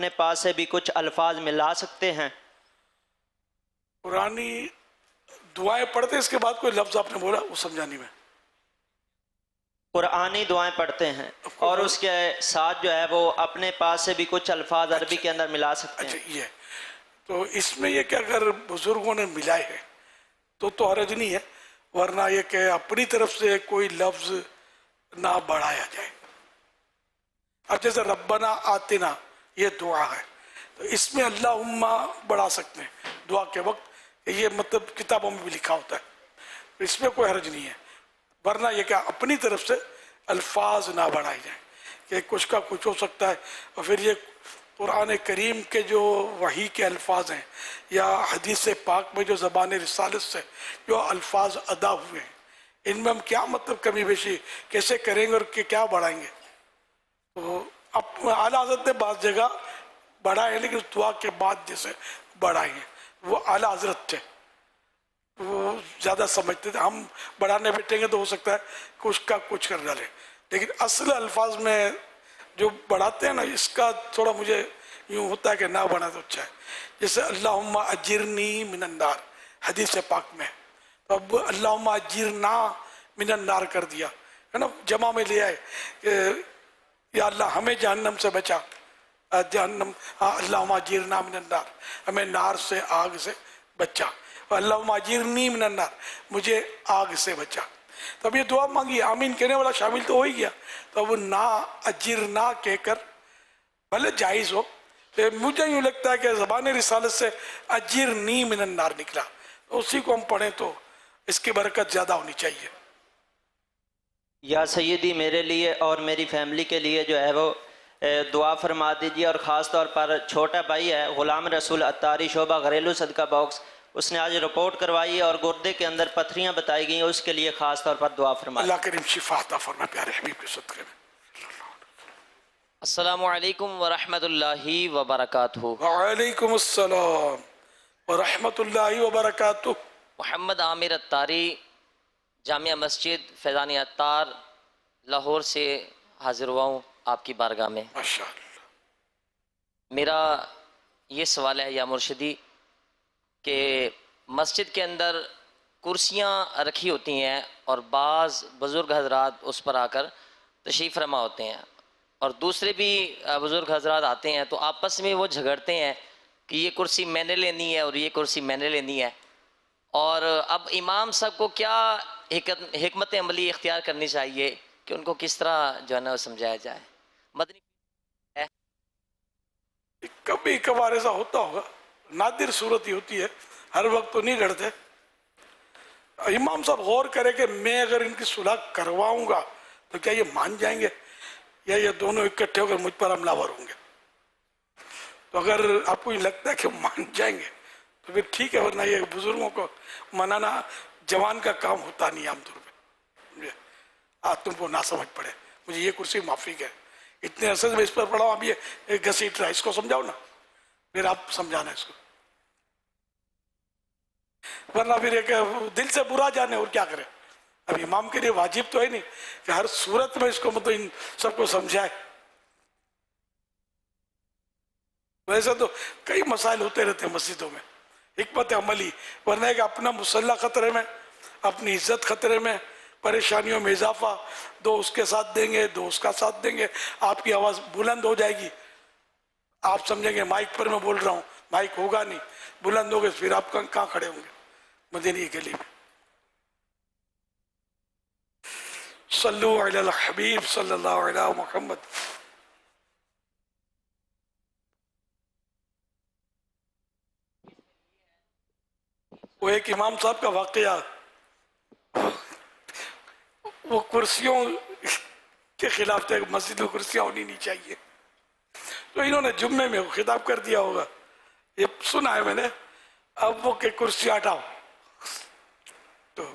اپنے پاس سے بھی کچھ الفاظ ملا سکتے ہیں؟ قرآنی دعائیں پڑھتے اس کے بعد کوئی لفظ آپ نے بولا وہ سمجھانی میں؟ قرآنی دعائیں پڑھتے ہیں اور اس کے ساتھ جو ہے وہ اپنے پاس سے بھی کچھ الفاظ عربی کے اندر ملا سکتے ہیں۔ اچھا، یہ تو اس میں یہ کہ اگر بزرگوں نے ملائے ہے تو حرج نہیں ہے، ورنہ یہ کہ اپنی طرف سے کوئی لفظ نہ بڑھایا جائے۔ اب جیسے ربنا آتنا یہ دعا ہے تو اس میں اللہم بڑھا سکتے ہیں دعا کے وقت، یہ مطلب کتابوں میں بھی لکھا ہوتا ہے، اس میں کوئی حرج نہیں ہے، ورنہ یہ کہ اپنی طرف سے الفاظ نہ بڑھائے جائیں کہ کچھ کا کچھ ہو سکتا ہے۔ اور پھر یہ قرآن کریم کے جو وحی کے الفاظ ہیں یا حدیث پاک میں جو زبان رسالت سے جو الفاظ ادا ہوئے ہیں، ان میں ہم کیا مطلب کمی بیشی کیسے کریں گے اور کیا بڑھائیں گے؟ تو اب اعلیٰ حضرت نے بعض جگہ بڑھائے لیکن اس دعا کے بعد جیسے بڑھائیں گے وہ اعلیٰ حضرت تھے، وہ زیادہ سمجھتے تھے، ہم بڑھانے بیٹھیں گے تو ہو سکتا ہے کچھ کا کچھ کر ڈالے، لیکن اصل الفاظ میں جو بڑھاتے ہیں نا اس کا تھوڑا مجھے یوں ہوتا ہے کہ نہ بڑھا تو اچھا ہے۔ جیسے اللہم اجرنی من النار حدیث پاک میں، تو اب اللہم اجرنا من النار کر دیا ہے نا، جمع میں لے آئے کہ یا اللہ ہمیں جہنم سے بچا، جہنم اللہم اجرنا من النار، ہمیں نار سے آگ سے بچا، اللہم اجرنی من النار مجھے آگ سے بچا۔ تو اب یہ دعا مانگی، آمین کہنے والا شامل تو ہو ہی گیا، تو وہ نا اجرنا کہہ کر بھلے جائز ہو، مجھے یوں لگتا ہے کہ زبان رسالت سے اجرنی من النار نکلا، اسی کو ہم پڑھیں تو اس کی برکت زیادہ ہونی چاہیے۔ یا سیدی میرے لیے اور میری فیملی کے لیے جو ہے وہ دعا فرما دیجیے، اور خاص طور پر چھوٹا بھائی ہے غلام رسول عطاری شعبہ گھریلو صدقہ باکس، اس نے آج رپورٹ کروائی ہے اور گردے کے اندر پتھریاں بتائی گئی ہیں، اس کے لیے خاص طور پر دعا فرما دیجیے۔ اللہ کریم شفا عطا فرمائے پیارے حبیب کے صدقے میں۔ السلام علیکم ورحمۃ اللہ وبرکاتہ۔ وعلیکم السلام ورحمۃ اللہ وبرکاتہ۔ محمد عامر عطاری، جامعہ مسجد فیضان عطار، لاہور سے حاضر ہوا ہوں آپ کی بارگاہ میں۔ ماشاء اللہ۔ میرا یہ سوال ہے یا مرشدی کہ مسجد کے اندر کرسیاں رکھی ہوتی ہیں اور بعض بزرگ حضرات اس پر آ کر تشریف فرما ہوتے ہیں، اور دوسرے بھی بزرگ حضرات آتے ہیں تو آپس میں وہ جھگڑتے ہیں کہ یہ کرسی میں نے لینی ہے اور یہ کرسی میں نے لینی ہے، اور اب امام صاحب کو کیا حکمت عملی اختیار کرنی چاہیے کہ ان کو کس طرح جو ہے نا سمجھایا جائے؟ مدنی ہے۔ کبھی کبھار ایسا ہوتا ہوگا، نادر صورت ہی ہوتی ہے، ہر وقت تو نہیں لڑتے۔ امام صاحب غور کرے کہ میں اگر ان کی صلح کرواؤں گا تو کیا یہ مان جائیں گے یا یہ دونوں اکٹھے ہو کر مجھ پر حملہ ور ہوں گے؟ تو اگر آپ کو یہ لگتا ہے کہ مان جائیں گے تو پھر ٹھیک ہے، ورنہ یہ بزرگوں کو منانا جوان کا کام ہوتا نہیں عام طور پہ۔ آج تم کو نہ سمجھ پڑے، مجھے یہ کرسی معافی ہے، اتنے عرصے سے میں اس پر پڑھا ہوں، اب یہ گھسیٹ رہا ہے، اس کو سمجھاؤ نا، پھر آپ سمجھانا اس کو، ورنہ پھر ایک دل سے برا جانے اور کیا کرے۔ اب امام کے لیے واجب تو ہے نہیں کہ ہر صورت میں اس کو مطلب ان سب کو سمجھائے، ویسے تو کئی مسائل ہوتے رہتے ہیں مسجدوں میں، حکمت عملی، ورنہ ہے کہ اپنا مسلح خطرے میں، اپنی عزت خطرے میں، پریشانیوں میں اضافہ، دو اس کے ساتھ دیں گے، دو اس کا ساتھ دیں گے، آپ کی آواز بلند ہو جائے گی، آپ سمجھیں گے مائک پر میں بول رہا ہوں، مائک ہوگا نہیں، بلند ہوگے، پھر آپ کہاں کھڑے ہوں گے مدینہ گلی میں۔ صلو علی الحبیب صلی اللہ علیہ محمد۔ وہ ایک امام صاحب کا واقعہ، وہ کرسیوں کے خلاف تھے، مسجد میں کرسیاں ہونی نہیں چاہیے، تو انہوں نے جمعے میں خطاب کر دیا ہوگا، یہ سنا ہے میں نے، اب وہ کہ کرسی ہٹاؤ، تو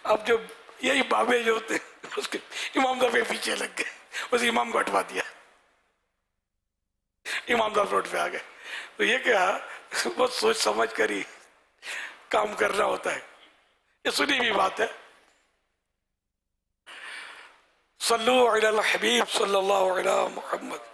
اب جو یہی بابے جو ہوتے اس کے امام صاحب کے پیچھے لگ گئے، اس امام کو ہٹوا دیا، امام صاحب روڈ پہ آ گئے۔ تو یہ کیا بہت سوچ سمجھ کر ہی کام کرنا ہوتا ہے، یہ سنی ہوئی بات ہے۔ صلو علی الحبیب صلی اللہ علیہ محمد۔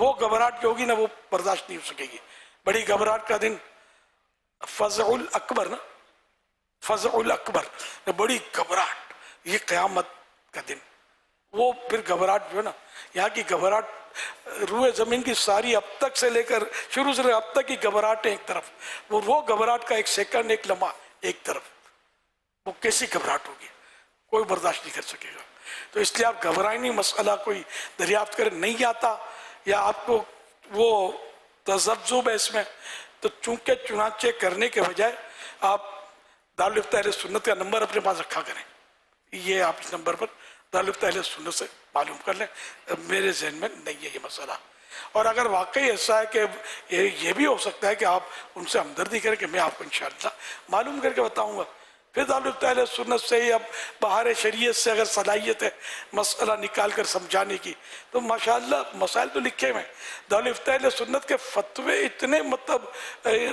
وہ گھبراہٹ جو ہوگی نا وہ برداشت نہیں ہو سکے گی. بڑی گھبراہٹ کا دن فزع الاکبر نا، فزع الاکبر، بڑی گھبراہٹ، یہ قیامت کا دن. وہ پھر گھبراہٹ جو ہے نا، یہاں کی گھبراہٹ روئے زمین کی ساری اب تک سے لے کر شروع سے اب تک کی گھبراہٹیں ایک طرف، وہ گھبراہٹ کا ایک سیکنڈ، ایک لمحہ ایک طرف، وہ کیسی گھبراہٹ ہوگی، کوئی برداشت نہیں کر سکے گا. تو اس لیے آپ گھبرائیں نہیں. مسئلہ کوئی دریافت کرے نہیں آتا یا آپ کو وہ تذبذب ہے اس میں، تو چونکہ چنانچہ کرنے کے بجائے آپ دارالفتہ اہل سنت کا نمبر اپنے پاس رکھا کریں. یہ آپ اس نمبر پر دارالفتہ اہل سنت سے معلوم کر لیں. میرے ذہن میں نہیں ہے یہ مسئلہ. اور اگر واقعی ایسا ہے کہ یہ بھی ہو سکتا ہے کہ آپ ان سے ہمدردی کریں کہ میں آپ کو انشاءاللہ معلوم کر کے بتاؤں گا، پھر دارالفتہ اہل سنت سے ہی اب بہار شریعت سے اگر صلاحیت ہے مسئلہ نکال کر سمجھانے کی تو ماشاءاللہ مسائل تو لکھے ہوئے ہیں. دارالفتہ اہل سنت کے فتوے اتنے مطلب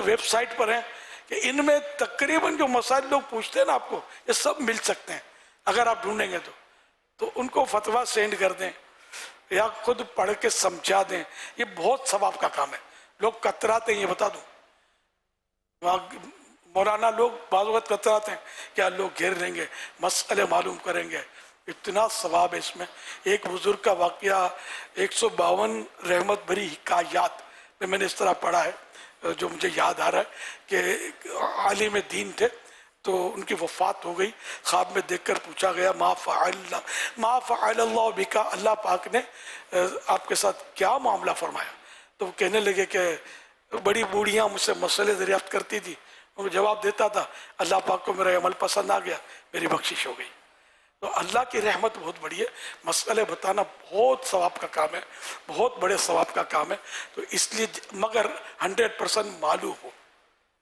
ویب سائٹ پر ہیں کہ ان میں تقریباً جو مسائل لوگ پوچھتے ہیں نا آپ کو، یہ سب مل سکتے ہیں اگر آپ ڈھونڈیں گے تو ان کو فتویٰ سینڈ کر دیں یا خود پڑھ کے سمجھا دیں. یہ بہت ثواب کا کام ہے. لوگ کتراتے ہیں، یہ بتا دوں، مولانا لوگ بعض وقت کتراتے ہیں کیا لوگ گھیر لیں گے، مسئلے معلوم کریں گے. اتنا ثواب ہے اس میں. ایک بزرگ کا واقعہ 152 رحمت بھری حکایات میں نے اس طرح پڑھا ہے جو مجھے یاد آ رہا ہے کہ عالم دین تھے تو ان کی وفات ہو گئی. خواب میں دیکھ کر پوچھا گیا ما فعل اللہ بکا، اللہ پاک نے آپ کے ساتھ کیا معاملہ فرمایا؟ تو وہ کہنے لگے کہ بڑی بوڑھیاں مجھ سے مسئلے دریافت کرتی تھی، وہ جواب دیتا تھا اللہ پاک کو میرا عمل پسند آ گیا، میری بخشش ہو گئی. تو اللہ کی رحمت بہت بڑی ہے. مسئلے بتانا بہت ثواب کا کام ہے، بہت بڑے ثواب کا کام ہے. تو اس لیے مگر 100% معلوم ہو،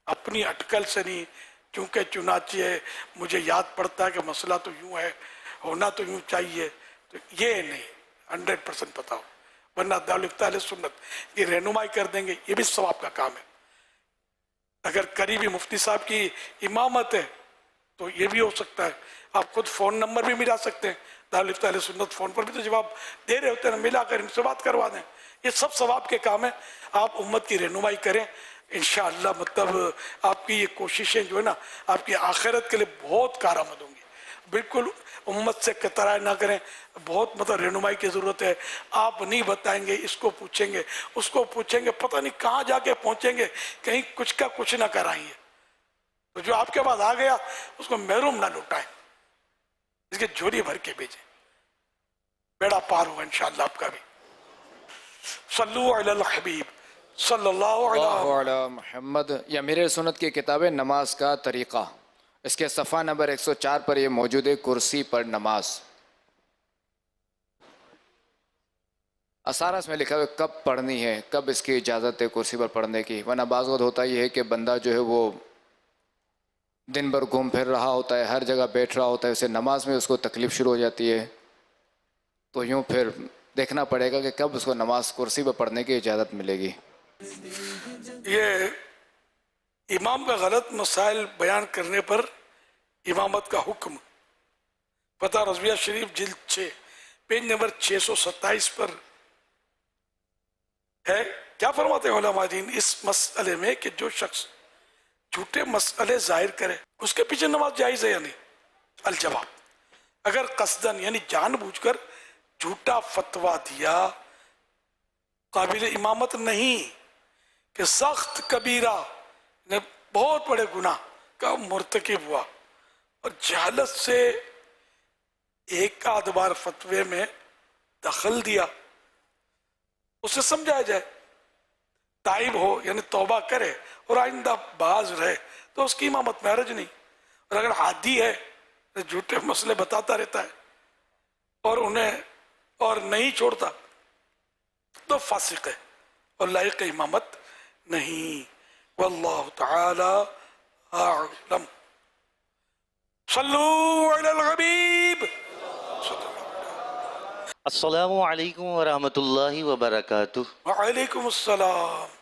اپنی اٹکل سے نہیں، چونکہ چنانچہ مجھے یاد پڑتا ہے کہ مسئلہ تو یوں ہے، ہونا تو یوں چاہیے، تو یہ نہیں 100% پتا ہو. ورنہ دارالفتہ اہل سنت یہ رہنمائی کر دیں گے، یہ بھی ثواب کا کام ہے. اگر قریبی مفتی صاحب کی امامت ہے تو یہ بھی ہو سکتا ہے. آپ خود فون نمبر بھی ملا سکتے ہیں، دارالفتہ اہل سنت فون پر بھی تو جواب دے رہے ہوتے ہیں، ملا کر ان سے بات کروا دیں. یہ سب ثواب کے کام ہیں. آپ امت کی رہنمائی کریں انشاءاللہ. مطلب آپ کی یہ کوششیں جو ہے نا آپ کی آخرت کے لیے بہت کارآمد ہوں گی. بالکل امت سے کترائے نہ کریں. بہت مطلب رہنمائی کی ضرورت ہے. آپ نہیں بتائیں گے، اس کو پوچھیں گے، اس کو پوچھیں گے، پتہ نہیں کہاں جا کے پہنچیں گے، کہیں کچھ کا کچھ نہ کرائیں. تو جو آپ کے پاس آ گیا اس کو محروم نہ لوٹائیں، اس کے جھولی بھر کے بھیجیں. بیڑا پار ہوگا انشاءاللہ آپ کا بھی. صلو علی الحبیب صلی اللہ علیہ علی محمد. یا امیر سنت کی کتاب نماز کا طریقہ، اس کے صفحہ نمبر 104 پر یہ موجود ہے، کرسی پر نماز. اسارس میں لکھا ہے کب پڑھنی ہے، کب اس کی اجازت ہے کرسی پر پڑھنے کی. ورنہ بعض وقت ہوتا یہ ہے کہ بندہ جو ہے وہ دن بھر گھوم پھر رہا ہوتا ہے، ہر جگہ بیٹھ رہا ہوتا ہے، اسے نماز میں اس کو تکلیف شروع ہو جاتی ہے. تو یوں پھر دیکھنا پڑے گا کہ کب اس کو نماز کرسی پر پڑھنے کی اجازت ملے گی. یہ امام کا غلط مسائل بیان کرنے پر امامت کا حکم، فتح رضویہ شریف جلد 6 پیج نمبر 627 پر ہے. کیا فرماتے ہیں علماء دین اس مسئلے میں کہ جو شخص جھوٹے مسئلے ظاہر کرے اس کے پیچھے نماز جائز ہے یا نہیں؟ الجواب، اگر قصدن یعنی جان بوجھ کر جھوٹا فتویٰ دیا قابل امامت نہیں، کہ سخت کبیرہ بہت بڑے گناہ کا مرتکب ہوا اور جہالت سے ایک آدھ بار فتوے میں دخل دیا، اسے سمجھایا جائے، تائب ہو یعنی توبہ کرے اور آئندہ باز رہے تو اس کی امامت میں حرج نہیں. اور اگر عادی ہے جھوٹے مسئلے بتاتا رہتا ہے اور انہیں اور نہیں چھوڑتا تو فاسق ہے اور لائق امامت نہیں. واللہ تعالی اعلم. صلو علی الحبیب. السلام علیکم ورحمۃ اللہ وبرکاتہ. وعلیکم السلام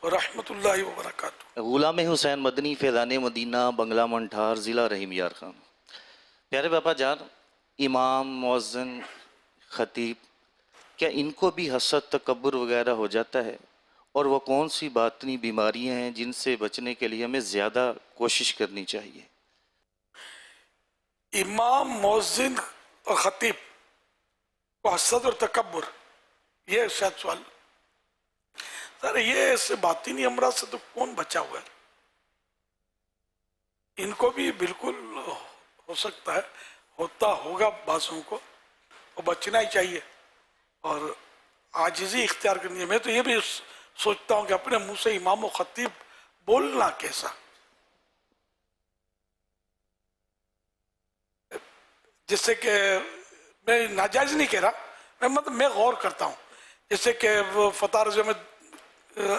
ورحمۃ اللہ وبرکاتہ. غلام حسین مدنی، فیضان مدینہ، بنگلہ منٹھار، ضلع رحیم یار خان. پیارے باپا جان، امام، مؤذن، خطیب کیا ان کو بھی حسد تکبر وغیرہ ہو جاتا ہے؟ اور وہ کون سی باطنی بیماریاں ہیں جن سے بچنے کے لیے ہمیں زیادہ کوشش کرنی چاہیے؟ امام، مؤذن اور خطیب کو حسد اور تکبر، یہ شاید سوال سر، یہ اس باطنی امراض سے تو کون بچا ہوا ہے؟ ان کو بھی بالکل ہو سکتا ہے، ہوتا ہوگا بعضوں کو، اور بچنا ہی چاہیے اور عاجزی اختیار کرنی ہے۔ میں تو یہ بھی سوچتا ہوں کہ اپنے منہ سے امام و خطیب بولنا کیسا، جس سے کہ میں ناجائز نہیں کہہ رہا، میں غور کرتا ہوں، جیسے کہ وہ فتح رضی میں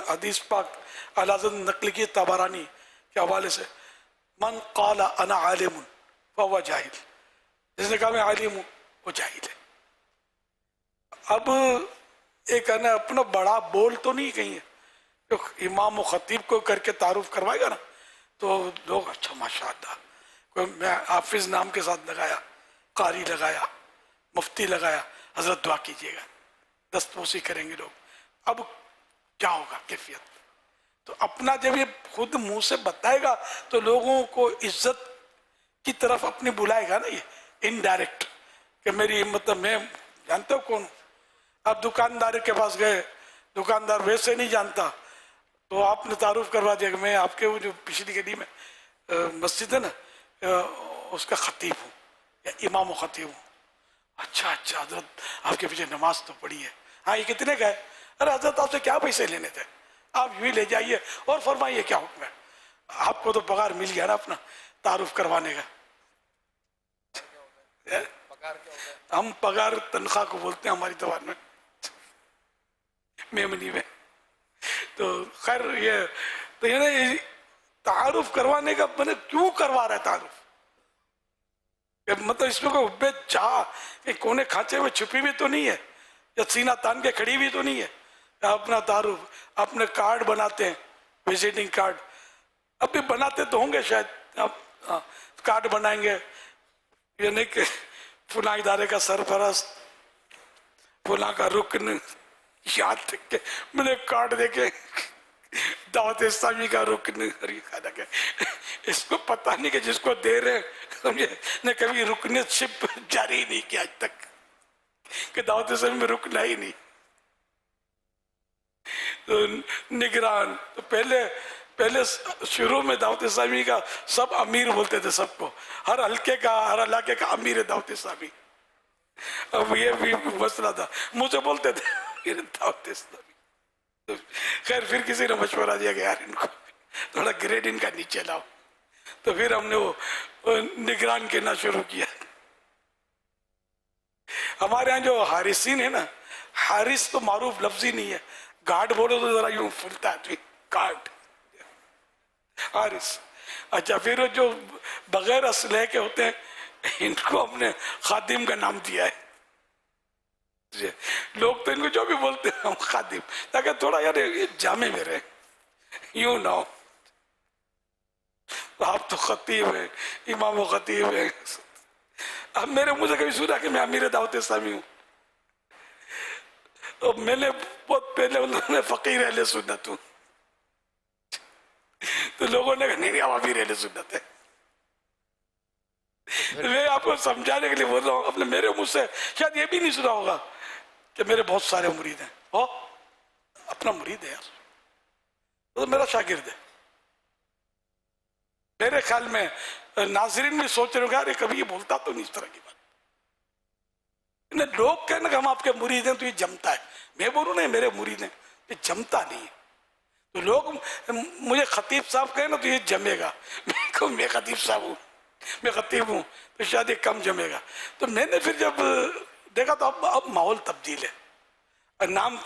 حدیث پاک اعلی حضرت نقل کی طبرانی کے حوالے سے، من قال انا عالم فهو جاہل، جس نے کہا میں عالم ہوں وہ جاہل ہے۔ اب ایک ہے نا اپنا بڑا بول تو نہیں کہیں ہے، جو امام و خطیب کو کر کے تعارف کروائے گا نا تو لوگ اچھا ماشاءاللہ، کوئی میں حافظ نام کے ساتھ لگایا، قاری لگایا، مفتی لگایا، حضرت دعا کیجیے گا، دستبوسی کریں گے لوگ۔ اب کیا ہوگا کیفیت؟ تو اپنا جب یہ خود منہ سے بتائے گا تو لوگوں کو عزت کی طرف اپنی بلائے گا نا، یہ انڈائریکٹ، کہ میری مطلب میں جانتے ہو کون ہوں۔ اب دکاندار کے پاس گئے، دکاندار ویسے نہیں جانتا تو آپ نے تعارف کروا دیا کہ میں آپ کے وہ جو پچھلی گلی میں مسجد ہے نا اس کا خطیب ہوں یا امام و خطیب ہوں۔ اچھا اچھا حضرت آپ کے پیچھے نماز تو پڑھی ہے، ہاں یہ کتنے کا ہے؟ ارے حضرت آپ سے کیا پیسے لینے تھے، آپ یوں ہی لے جائیے اور فرمائیے کیا حکم ہے۔ آپ کو تو پگار مل گیا نا اپنا تعارف کروانے کا۔ ہم پگار تنخواہ کو بولتے ہیں ہماری زبان میں، میمنی میں۔ تو خیر یہ تو یہ تعارف کروانے کا میں نے کیوں کروا رہا ہے تعارف؟ مطلب اس میں کوئی بے چاہ کہ کونے کھانچے میں چھپی بھی تو نہیں ہے، یا سینہ تان کے کھڑی بھی تو نہیں ہے۔ اپنا تعارف، اپنے کارڈ بناتے ہیں، وزٹنگ کارڈ، اب بھی بناتے تو ہوں گے شاید، اب کارڈ بنائیں گے، یہ نہیں کہ فلاں ادارے کا سرپرست، فلاں کا رکن، یاد تک کہ میں نے کارڈ دیکھے دعوت اسلامی کا رکن، اس کو پتہ نہیں کہ جس کو دے رہے سمجھے نے کبھی رکنیت شپ جاری نہیں کیا آج تک، کہ دعوت اسلامی میں رکنا ہی نہیں۔ تو نگران، تو پہلے شروع میں دعوت اسلامی کا سب امیر بولتے تھے، سب کو، ہر حلقے کا، ہر علاقے کا امیر ہے دعوت اسلامی۔ اب یہ بھی مسئلہ تھا، مجھے بولتے تھے امیر دعوت اسلامی۔ خیر پھر کسی نے مشورہ دیا کہ یار ان کو تھوڑا گریڈ ان کا نیچے لاؤ، تو پھر ہم نے وہ نگران کہنا شروع کیا۔ ہمارے ہاں جو حارسین ہے نا، حارس تو معروف لفظ ہی نہیں ہے، گارڈ بولو تو ذرا یوں پھلتا ہے، گارڈ، حارس۔ اچھا پھر جو بغیر اسلحے کے ہوتے ہیں ان کو ہم نے خادم کا نام دیا ہے۔ لوگ تو ان کو جو بھی بولتے ہیں ہم خادم، تاکہ تھوڑا یار جامع میں رہے، یوں نہ ہو آپ تو خطیب ہیں، امام و خطیب ہیں۔ اب میرے منہ سے کبھی سنا کہ میں امیر دعوت اسلامی ہوں؟ تو میں نے بہت پہلے انہوں نے فقیر اہل سنت ہوں، تو لوگوں نے کہا نہیں ہم امیر اہل سنت ہے۔ میں آپ کو سمجھانے کے لیے بول رہا ہوں، اپنے میرے منہ سے شاید یہ بھی نہیں سنا ہوگا کہ میرے بہت سارے مرید ہیں۔ ہو اپنا مرید ہے یار، تو میرا شاگرد ہے۔ میرے خیال میں ناظرین بھی سوچ رہے ہو کہ یار کبھی یہ بولتا تو نہیں اس طرح کی بات۔ لوگ کہنا کہ ہم آپ کے مرید ہیں تو یہ جمتا ہے، میں بولوں نہیں میرے مرید ہیں، یہ جمتا نہیں ہے۔ تو لوگ مجھے خطیب صاحب کہیں نا تو یہ جمے گا، میں خطیب صاحب ہوں، میں خطیب ہوں، تو شاید یہ کم جمے گا۔ تو میں نے پھر جب دیکھا تو اب ماحول تبدیل ہے، نام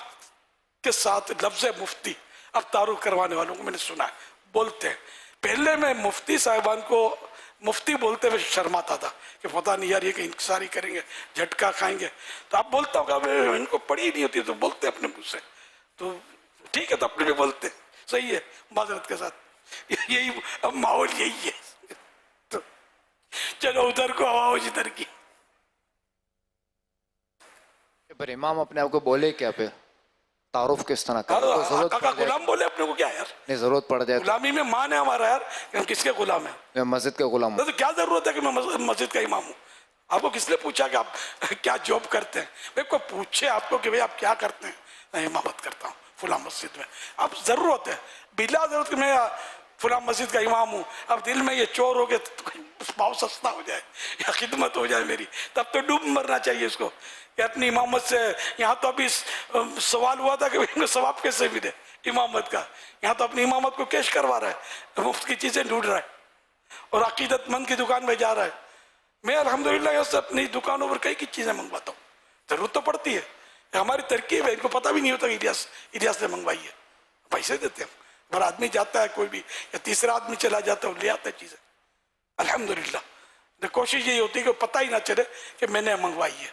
کے ساتھ لفظ مفتی اب تعارف کروانے والوں کو میں نے سنا ہے بولتے ہیں۔ پہلے میں مفتی صاحبان کو مفتی بولتے ہوئے شرماتا تھا کہ پتہ نہیں یار یہ کہ انکساری کریں گے، جھٹکا کھائیں گے۔ تو اب بولتا ہوں کہ ان کو پڑھی نہیں ہوتی تو بولتے اپنے منہ سے، تو ٹھیک ہے، تو اپنے بھی بولتے صحیح ہے معذرت کے ساتھ، یہی اب ماحول یہی ہے۔ تو چلو ادھر کو ہوا ہو جدھر کی۔ پر امام اپنے آپ کو بولے کیا پھر تعارف کس طرح کرے کوئی ضرورت آقا کا پڑ جائے غلام بولے اپنے کو کیا یار؟ نہیں ضرورت پڑ جائے غلامی میں مان ہے ہمارا یار کہ ہم کس کے غلام ہیں؟ تو میں مسجد کا غلام ہوں تو کیا ضرورت ہے کہ میں مسجد کا امام ہوں؟ آپ کو کس نے پوچھا کہ آپ کیا جاب کرتے ہیں؟ بھئی کوئی پوچھے آپ کو کہ بھئی آپ کیا کرتے ہیں؟ میں امامت کرتا ہوں فلاں مسجد میں. اب ضرورت ہے بلا ضرورت کہ میں فلاں مسجد کا امام ہوں. اب دل میں یہ چور ہو گیا تو بھاؤ سستا ہو جائے یا خدمت ہو جائے میری، تب تو ڈوب مرنا چاہیے اس کو کہ اپنی امامت سے. یہاں تو ابھی سوال ہوا تھا کہ ثواب کیسے ملے امامت کا، یہاں تو اپنی امامت کو کیش کروا رہا ہے، مفت کی چیزیں ڈھونڈ رہا ہے اور عقیدت مند کی دکان میں جا رہا ہے. میں الحمدللہ یہاں سے اپنی دکانوں پر کئی کی چیزیں منگواتا ہوں. ضرورت تو پڑتی ہے، ہماری ترکیب ہے، ان کو پتہ بھی نہیں ہوتا کہ الیاس نے منگوائی ہے، پیسے دیتے ہیں. اور آدمی جاتا ہے کوئی بھی یا تیسرا آدمی چلا جاتا ہے وہ لے آتا ہے چیزیں الحمدللہ. کوشش یہی ہوتی ہے کہ پتہ ہی نہ چلے کہ میں نے منگوائی ہے.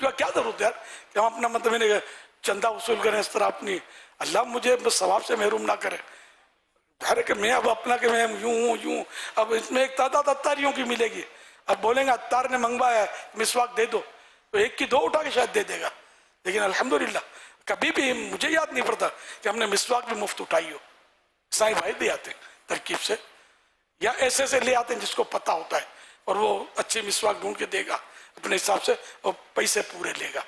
کیا ضرورت ہے یار کہ ہم اپنا مطلب میں نے چندہ وصول کریں اس طرح اپنی. اللہ مجھے بس ثواب سے محروم نہ کرے. ہے کہ میں اب اپنا کہ میں یوں ہوں یوں، اب اس میں ایک تعداد اتاریوں کی ملے گی. اب بولیں گے اتار نے منگوایا ہے مسواک دے دو تو ایک کی دو اٹھا کے شاید دے دے گا. لیکن الحمدللہ کبھی بھی مجھے یاد نہیں پڑتا کہ ہم نے مسواک بھی مفت اٹھائی ہو. سائیں بھائی دے آتے ہیں ترکیب سے یا ایسے سے لے آتے ہیں جس کو پتہ ہوتا ہے اور وہ اچھی مسواک ڈھونڈ کے دے گا اپنے حساب سے اور پیسے پورے لے گا.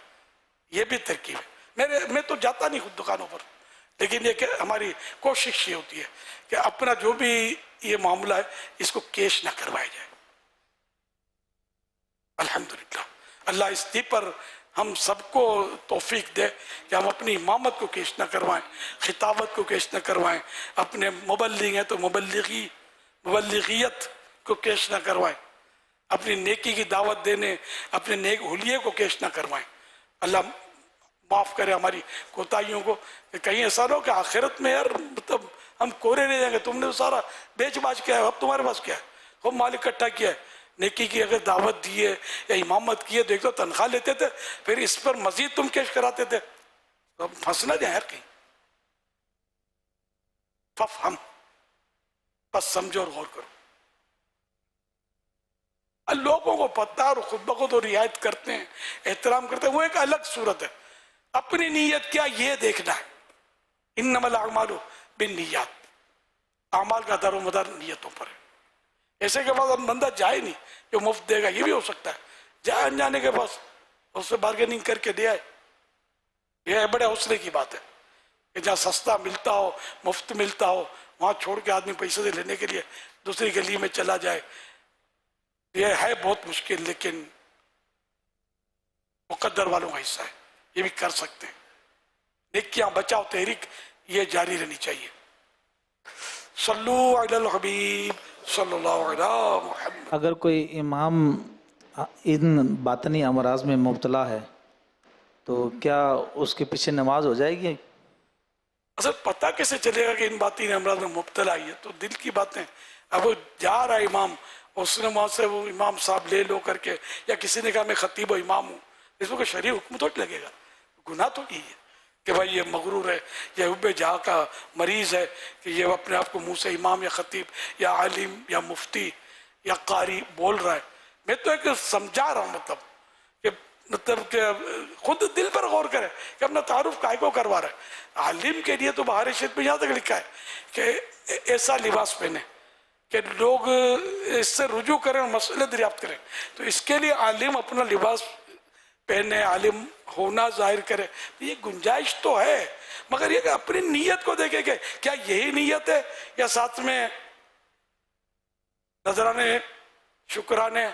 یہ بھی ترکیب ہے. میں تو جاتا نہیں خود دکانوں پر، لیکن یہ کہ ہماری کوشش یہ ہوتی ہے کہ اپنا جو بھی یہ معاملہ ہے اس کو کیش نہ کروایا جائے. الحمدللہ اللہ اس دی پر ہم سب کو توفیق دے کہ ہم اپنی امامت کو کیش نہ کروائیں، خطابت کو کیش نہ کروائیں، اپنے مبلغ ہیں تو مبلغیت کو کیش نہ کروائیں، اپنی نیکی کی دعوت دینے اپنے نیک حلیے کو کیش نہ کروائیں. اللہ معاف کرے ہماری کوتاہیوں کو کہ کہیں ایسا نہ ہو کہ آخرت میں یار مطلب ہم کورے رہ جائیں گے. تم نے تو سارا بیچ باچ کیا ہے، اب تمہارے پاس کیا ہے؟ خوب مال اکٹھا کیا ہے. نیکی کی اگر دعوت دی ہے یا امامت کی ہے تو ایک تو تنخواہ لیتے تھے، پھر اس پر مزید تم کیش کراتے تھے. تو اب پھنس نہ جائیں یار کہیں. ففہم، بس سمجھو اور غور کرو. لوگوں کو پتہ اور خود بخود اور رعایت کرتے ہیں، احترام کرتے ہیں، وہ ایک الگ صورت ہے. اپنی نیت کیا یہ دیکھنا ہے. انما الاعمال بالنیات، اعمال کا دار و مدار نیتوں پر ہے. ایسے کے بعد بندہ جائے نہیں جو مفت دے گا، یہ بھی ہو سکتا ہے جائے انجانے کے پاس اس سے بارگیننگ کر کے دے آئے. یہ بڑے حوصلے کی بات ہے کہ جہاں سستا ملتا ہو، مفت ملتا ہو، وہاں چھوڑ کے آدمی پیسے سے لینے کے لیے دوسری گلی میں چلا جائے. یہ ہے بہت مشکل، لیکن مقدر والوں کا حصہ ہے، یہ بھی کر سکتے ہیں. نیکیاں بچاؤ تحریک یہ جاری رہنی چاہیے. صلو علی الحبیب صلی اللہ علیہ محمد. اگر کوئی امام ان باطنی امراض میں مبتلا ہے تو کیا اس کے پیچھے نماز ہو جائے گی؟ اصل پتہ کیسے چلے گا کہ ان باطنی امراض میں مبتلا ہی ہے؟ تو دل کی باتیں. اب وہ جا رہا ہے امام، اس نے وہاں سے وہ امام صاحب لے لو کر کے، یا کسی نے کہا میں خطیب و امام ہوں، اس کو شرعی حکم تو لگے گا. گناہ تو یہی ہے کہ بھائی یہ مغرور ہے، یہ حب جہاں کا مریض ہے کہ یہ اپنے آپ کو منہ سے امام یا خطیب یا عالم یا مفتی یا قاری بول رہا ہے. میں تو ایک سمجھا رہا ہوں مطلب کہ خود دل پر غور کرے کہ اپنا تعارف کائے کو کروا رہا ہے. عالم کے لیے تو بہار شریف میں یہاں تک لکھا ہے کہ ایسا لباس پہنے کہ لوگ اس سے رجوع کریں اور مسئلے دریافت کریں. تو اس کے لیے عالم اپنا لباس پہنے، عالم ہونا ظاہر کرے. یہ گنجائش تو ہے، مگر یہ کہ اپنی نیت کو دیکھے کہ کیا یہی نیت ہے یا ساتھ میں نذرانے شکرانے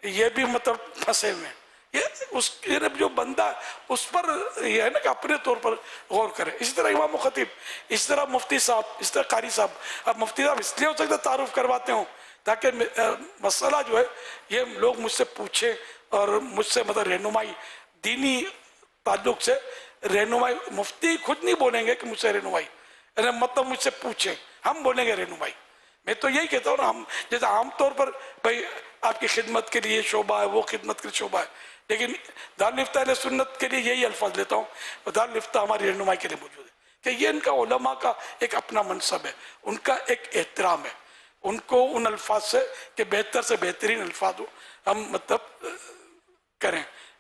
یہ بھی مطلب پھنسے ہوئے ہیں. یہ جو بندہ اس پر یہ ہے نا کہ اپنے طور پر غور کرے. اسی طرح امام و خطیب، اس طرح مفتی صاحب، اس طرح قاری صاحب. اب مفتی صاحب اس لیے ہو سکتا ہے تعارف کرواتے ہوں تاکہ مسئلہ جو ہے یہ لوگ مجھ سے پوچھیں اور مجھ سے مطلب رہنمائی، دینی تعلق سے رہنمائی. مفتی خود نہیں بولیں گے کہ مجھ سے رہنمائی، مطلب مجھ سے پوچھیں، ہم بولیں گے رہنمائی. میں تو یہی کہتا ہوں نا، ہم جیسے عام طور پر بھائی آپ کی خدمت کے لیے شعبہ ہے، وہ خدمت کے لیے شعبہ ہے، لیکن دارالفتہ اہل سنت کے لیے یہی الفاظ لیتا ہوں اور دارالفتہ ہماری رہنمائی کے لیے موجود ہے کہ یہ ان کا علماء کا ایک اپنا منصب ہے، ان کا ایک احترام ہے. ان کو ان الفاظ سے کہ بہتر سے بہترین الفاظ ہو ہم مطلب کریں.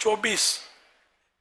24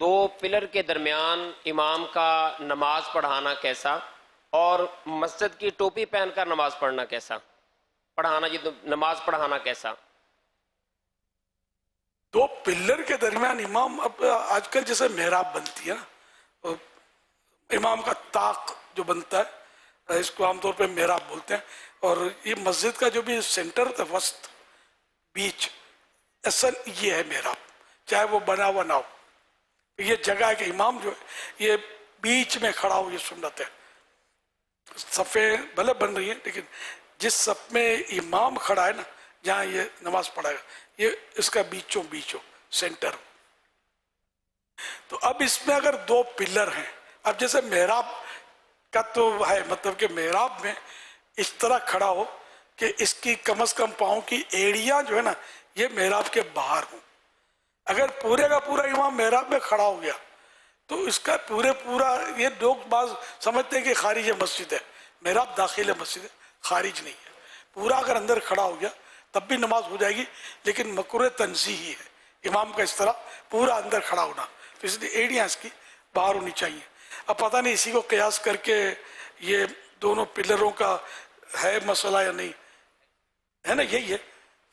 دو پلر کے درمیان امام کا نماز پڑھانا کیسا، اور مسجد کی ٹوپی پہن کر نماز پڑھنا کیسا، پڑھانا جی نماز پڑھانا کیسا؟ دو پلر کے درمیان امام، اب آج کل جیسے محراب بنتی ہے نا، امام کا طاق جو بنتا ہے اس کو عام طور پہ محراب بولتے ہیں، اور یہ مسجد کا جو بھی سینٹر ہوتا ہے، وسط بیچ، اصل یہ ہے محراب، چاہے وہ بنا ہوا نہ ہو، یہ جگہ ہے کہ امام جو ہے یہ بیچ میں کھڑا ہو، یہ سنت ہے۔ صفیں بھلے بن رہی ہیں لیکن جس صف میں امام کھڑا ہے نا، جہاں یہ نماز پڑھائے گا، یہ اس کا بیچوں بیچ ہو، سینٹر ہو۔ تو اب اس میں اگر دو پلر ہیں، اب جیسے محراب کا تو ہے، مطلب کہ محراب میں اس طرح کھڑا ہو کہ اس کی کم از کم پاؤں کی ایڑیاں جو ہے نا یہ محراب کے باہر ہوں۔ اگر پورے کا پورا امام محراب میں کھڑا ہو گیا تو اس کا پورا یہ لوگ بعض سمجھتے ہیں کہ خارج مسجد ہے، محراب داخل مسجد ہے، خارج نہیں ہے۔ پورا اگر اندر کھڑا ہو گیا تب بھی نماز ہو جائے گی، لیکن مکروہ تنزیہی ہے امام کا اس طرح پورا اندر کھڑا ہونا، تو اس لیے ایڑیاں اس کی باہر ہونی چاہیے۔ اب پتہ نہیں اسی کو قیاس کر کے یہ دونوں پلروں کا ہے مسئلہ یا نہیں ہے نا، یہی ہے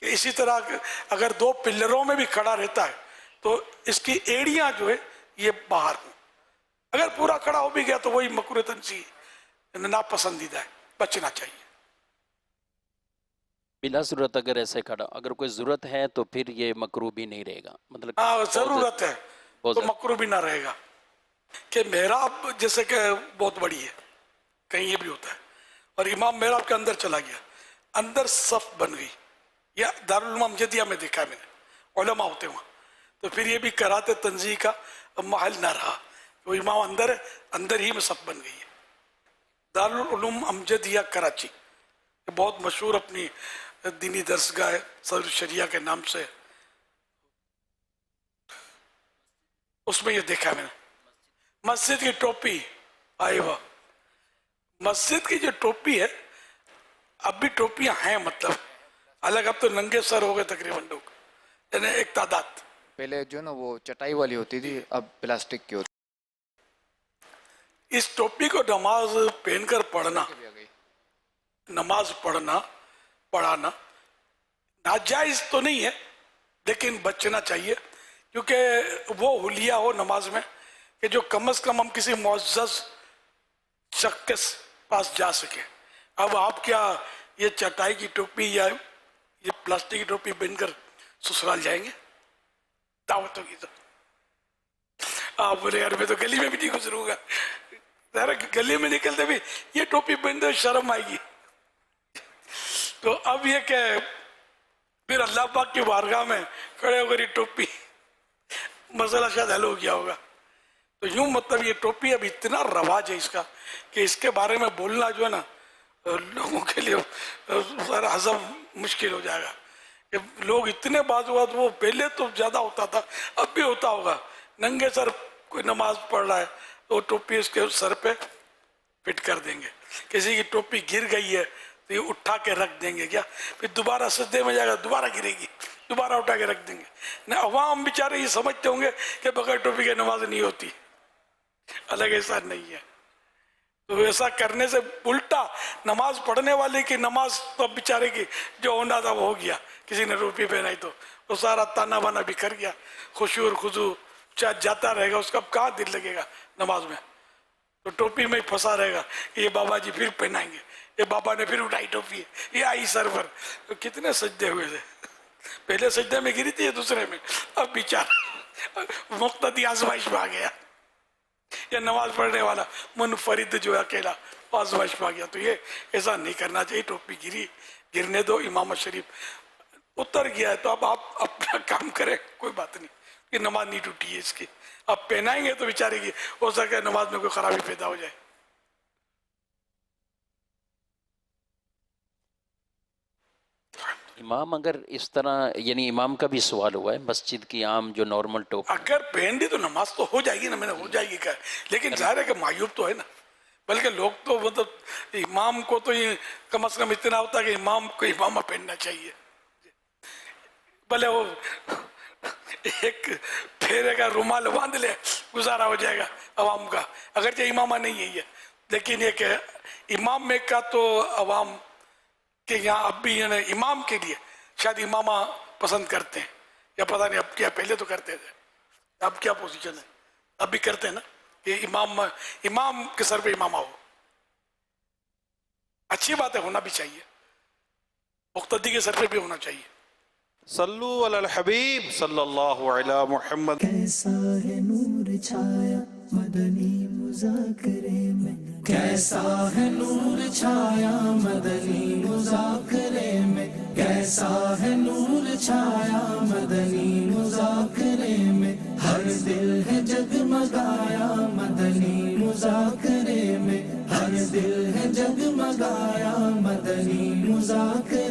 کہ اسی طرح اگر دو پلروں میں بھی کھڑا رہتا ہے تو اس کی ایڑیاں جو ہے یہ باہر ہوں۔ اگر پورا کھڑا ہو بھی گیا تو وہی مکروہ تنزیہ ناپسندیدہ ہے، بچنا چاہیے۔ بلا ضرورت اگر ایسے کھڑا، اگر کوئی ضرورت ہے تو پھر یہ مکروہ بھی نہیں رہے گا، مطلب ہاں ضرورت ہے بہت تو زیادہ۔ مکروہ بھی نہ رہے گا، کہ محراب جیسے کہ بہت بڑی ہے، کہیں یہ بھی ہوتا ہے، اور امام محراب کے اندر چلا گیا، اندر صف بن گئی، یا دارالعلوم امجدیہ میں دیکھا ہے میں نے، علماء ہوتے وہاں، تو پھر یہ بھی کراتے تنزیہ کا محل نہ رہا، وہ امام اندر ہے، اندر ہی میں صف بن گئی ہے۔ دارالعلوم امجدیہ کراچی بہت مشہور اپنی دینی درسگاہ ہے، صدر شریعہ کے نام سے، اس میں یہ دیکھا میں نے۔ مسجد کی ٹوپی، آئے واہ، مسجد کی جو ٹوپی ہے، اب بھی ٹوپیاں ہیں، مطلب الگ، اب تو ننگے سر ہو گئے تقریباً لوگ، یعنی ایک تعداد۔ پہلے جو نا وہ چٹائی والی ہوتی تھی، اب پلاسٹک کی ہوتی اس ٹوپی کو نماز پہن کر پڑھنا، ہے۔ نماز پڑھانا ناجائز تو نہیں ہے، لیکن بچنا چاہیے، کیونکہ وہ حلیہ ہو نماز میں کہ جو کم از کم ہم کسی معزز شخص کے پاس جا سکیں۔ اب آپ کیا یہ چٹائی کی ٹوپی یا یہ پلاسٹک کی ٹوپی پہن کر سسرال جائیں گے دعوتوں کی؟ تو آپ بولے یار میں تو گلی میں بھی نہیں گزروں گا، ذرا گلی میں نکلتے بھی یہ ٹوپی پہن دے شرم آئے گی۔ تو اب یہ کہ پھر اللہ پاک کی بارگاہ میں کھڑے ہو کر یہ ٹوپی، مسئلہ شاید حل ہو گیا ہوگا۔ تو یوں مطلب یہ ٹوپی اب اتنا رواج ہے اس کا کہ اس کے بارے میں بولنا جو ہے نا لوگوں کے لیے ذرا ہضم مشکل ہو جائے گا، کہ لوگ اتنے بعض اوقات، وہ پہلے تو زیادہ ہوتا تھا، اب بھی ہوتا ہوگا، ننگے سر کوئی نماز پڑھ رہا ہے تو ٹوپی اس کے سر پہ فٹ کر دیں گے، کسی کی ٹوپی گر گئی ہے تو یہ اٹھا کے رکھ دیں گے، کیا پھر دوبارہ سجدے میں جائے گا دوبارہ گرے گی، دوبارہ اٹھا کے رکھ دیں گے۔ نہ عوام بیچارے یہ سمجھتے ہوں گے کہ بغیر ٹوپی کے نماز نہیں ہوتی، الگ ایسا نہیں ہے۔ تو ایسا کرنے سے الٹا نماز پڑھنے والے کی نماز تو بیچارے کی جو ہونا تھا وہ ہو گیا، کسی نے ٹوپی پہنائی تو وہ سارا تانا بانا بکھر گیا، خشوع اور خضوع جاتا رہے گا، اس کا کہاں دل لگے گا نماز میں؟ تو ٹوپی میں ہی پھنسا رہے گا کہ یہ بابا جی پھر پہنائیں گے، یہ بابا نے پھر اٹھائی ٹوپی، یہ آئی سر پر۔ تو کتنے سجدے ہوئے تھے، پہلے سجدے میں گری تھی دوسرے میں، اب بیچارہ مقتدی آزمائش میں آ گیا، یہ نماز پڑھنے والا منفرد جو ہے اکیلا آزمائش میں آ گیا۔ تو یہ ایسا نہیں کرنا چاہیے، ٹوپی گرنے دو، امام شریف اتر گیا ہے تو اب آپ اپنا کام کریں، کوئی بات نہیں، یہ نماز نہیں ٹوٹی ہے اس کی، آپ پہنائیں گے تو بیچارے کی ہو سکتا ہے نماز میں کوئی خرابی پیدا ہو جائے۔ امام اگر اس طرح، یعنی امام کا بھی سوال ہوا ہے، مسجد کی عام جو نارمل ٹوپ، اگر پہن دی تو نماز تو ہو جائے گی نا، میں نے ہو جائے گی کہا، لیکن ظاہر ہے کہ معیوب تو ہے نا، بلکہ لوگ تو مطلب امام کو تو یہ کم از کم اتنا ہوتا ہے کہ امام کو امامہ پہننا چاہیے، بھلے وہ ایک پھیرے کا رومال باندھ لے گزارا ہو جائے گا عوام کا، اگرچہ امامہ نہیں ہے یہ، لیکن یہ کہ امام میں کا تو عوام کے یہاں اب بھی یعنی امام کے لیے شاید امامہ پسند کرتے ہیں، یا پتہ نہیں اب کیا، پہلے تو کرتے تھے، اب کیا پوزیشن ہے، اب بھی کرتے ہیں نا کہ امام کے سر پہ امامہ ہو. اچھی بات ہے، ہونا بھی چاہیے، مقتدی کے سر پہ بھی ہونا چاہیے. صلو علی الحبیب صلی اللہ علی محمد. کیسا ہے نور چھایا مدنی مذاکرے میں، کیسا ہے نور چھایا مدنی مذاکرے میں، کیسا ہے نور چھایا مدنی مذاکرے میں، ہر دل ہے جگمگایا مدنی مذاکرے میں، ہر دل ہے جگمگایا مدنی مذاکرے